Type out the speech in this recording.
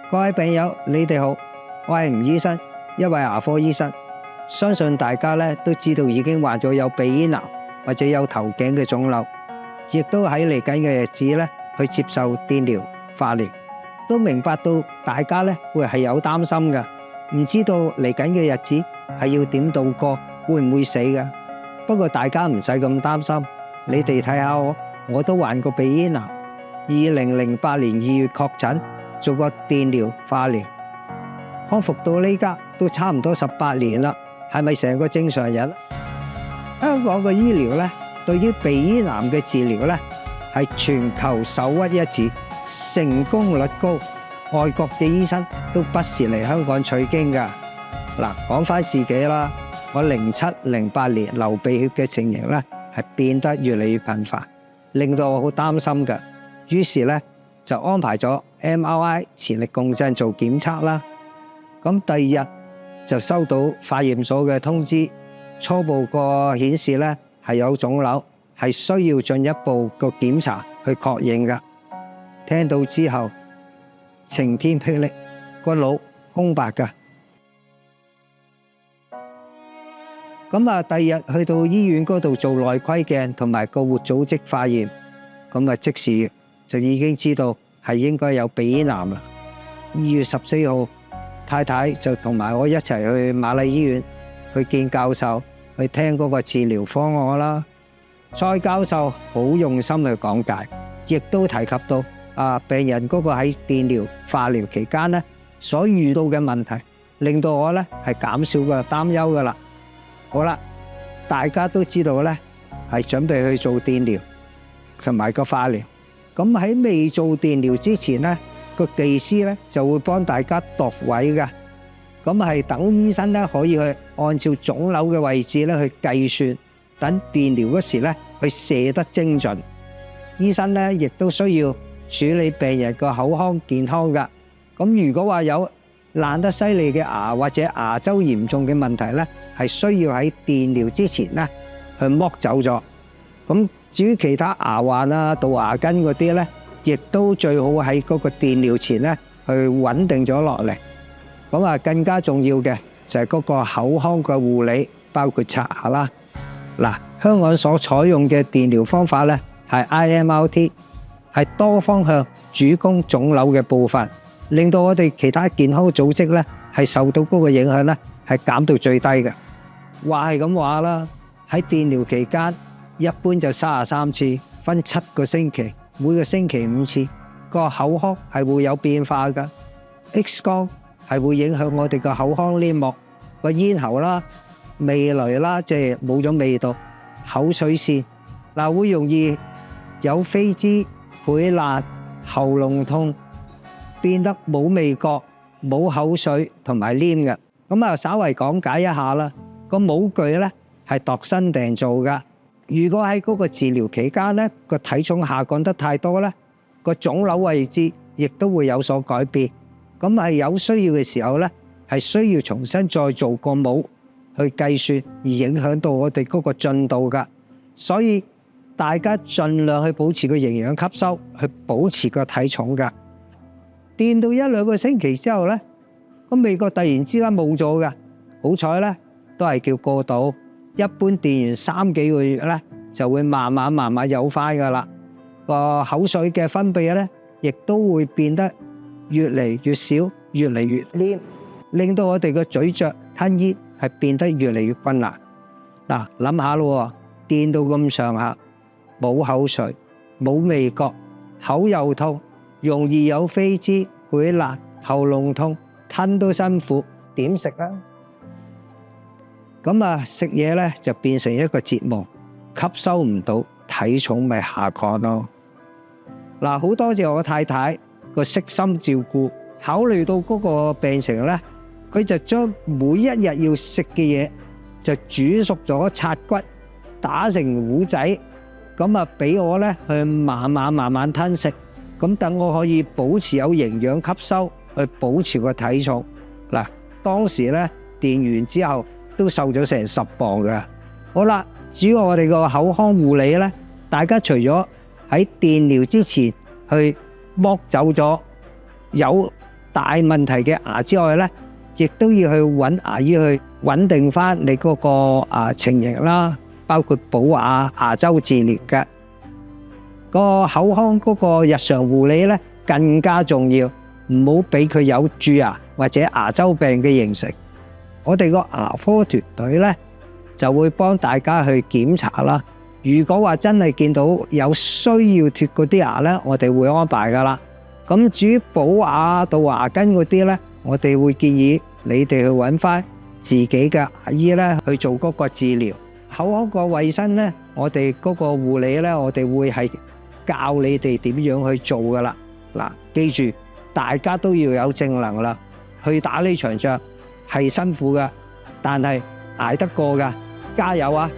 各位病友，你哋好，我係吳醫生，一位牙科醫生。相信大家都知道已經患咗有鼻咽癌或者有頭頸嘅腫瘤，亦都喺嚟緊嘅日子去接受電療、化療，都明白到大家會係有擔心㗎，唔知道嚟緊嘅日子係要點度過，會唔會死㗎？不過大家唔使咁擔心，你哋睇下我都患過鼻咽癌，2008年2月確診，做過電療、化療，康復到呢家都差唔多18年啦，係咪成個正常人？香港嘅醫療對於鼻咽癌嘅治療係全球首屈一指，成功率高，外國嘅醫生都不時嚟香港取經㗎。嗱，講返自己啦，我07、08年流鼻血嘅情形係變得越嚟越頻繁，令到我好擔心㗎。於是就安排咗 MRI 前力共振做檢測啦。咁第二日就收到化驗所嘅通知，初步個顯示係有腫瘤，係需要進一步個檢查去確認㗎。聽到之後晴天霹靂，個腦空白㗎。咁啊，第二日去到醫院嗰度做內窺鏡同埋個活組織化驗，咁啊即時就已經知道係應該有鼻咽癌啦。2月14號，太太就同埋我一齊去瑪麗醫院去見教授，去聽嗰個治療方案啦。蔡教授好用心去講解，亦都提及到病人嗰個喺電療、化療期間所遇到嘅問題，令到我係減少個擔憂噶啦。好啦，大家都知道係準備去做電療同埋個化療。咁喺未做電療之前個技師就會幫大家度位㗎。咁係等醫生可以去按照腫瘤嘅位置去計算，等電療嗰時去射得精準。醫生亦都需要處理病人個口腔健康㗎。咁如果話有爛得犀利嘅牙或者牙周嚴重嘅問題係需要喺電療之前去剝走咗。咁至於其他牙患杜牙根嗰啲亦都最好喺嗰個電療前去穩定咗落嚟。咁啊，更加重要嘅就係嗰個口腔嘅護理，包括刷牙啦。嗱，香港所採用嘅電療方法係 IMRT， 係多方向主攻腫瘤嘅部分，令到我哋其他健康組織係受到嗰個影響係減到最低嘅。話係咁話啦，喺電療期間一般就33次，分7個星期，每個星期5次，個口腔係會有變化㗎。X 光係會影響我哋個口腔黏膜、個咽喉啦、味蕾啦，即係冇咗味道、口水腺，會容易有飛滋、潰爛、喉嚨痛，變得冇味覺、冇口水同埋黏嘅。咁啊，稍為講解一下啦。個模具係度身訂做㗎。如果喺嗰個治療期間個體重下降得太多個腫瘤位置亦都會有所改變。咁係有需要嘅時候係需要重新再做個模去計算，而影響到我哋嗰個進度㗎。所以大家盡量去保持個營養吸收，去保持個體重㗎。電到1-2個星期之後個味覺突然之間冇咗㗎。好彩都係叫過渡，一般電完3幾個月就會慢慢有返㗎啦。個口水嘅分泌亦都會變得越嚟越少，越嚟越黏，令到我哋個咀嚼吞咽係變得越嚟越困難。嗱，諗下咯，電到咁上下，冇口水，冇味覺，口又痛，容易有飛滋、潰爛、喉嚨痛，吞都辛苦，點食啊？咁啊，食嘢就變成一個折磨，吸收唔到，體重咪下降咯。嗱，好多謝我太太個悉心照顧，考慮到嗰個病情佢就將每一日要食嘅嘢就煮熟咗，拆骨打成糊仔，咁啊俾我去慢慢吞食，咁等我可以保持有營養吸收，去保持個體重。嗱，當時電完之後都瘦咗成10磅㗎。好啦，至於我哋個口腔護理大家除咗喺電療之前去剝走咗有大問題嘅牙之外咧，亦都要去揾牙醫去穩定翻你嗰個情形啦，包括補牙、牙周治療嘅。個口腔嗰個日常護理咧更加重要，唔好俾佢有蛀牙或者牙周病嘅形成。我哋個牙科團隊咧就會幫大家去檢查啦。如果話真係見到有需要脫嗰啲牙咧，我哋會安排噶啦。咁至於補牙、杜牙根嗰啲咧，我哋會建議你哋去揾翻自己嘅牙醫咧去做嗰個治療。口腔個衛生咧，我哋嗰個護理咧，我哋會係教你哋點樣去做噶啦。嗱，記住大家都要有正能量，去打呢場仗係辛苦噶，但係捱得過噶，加油啊！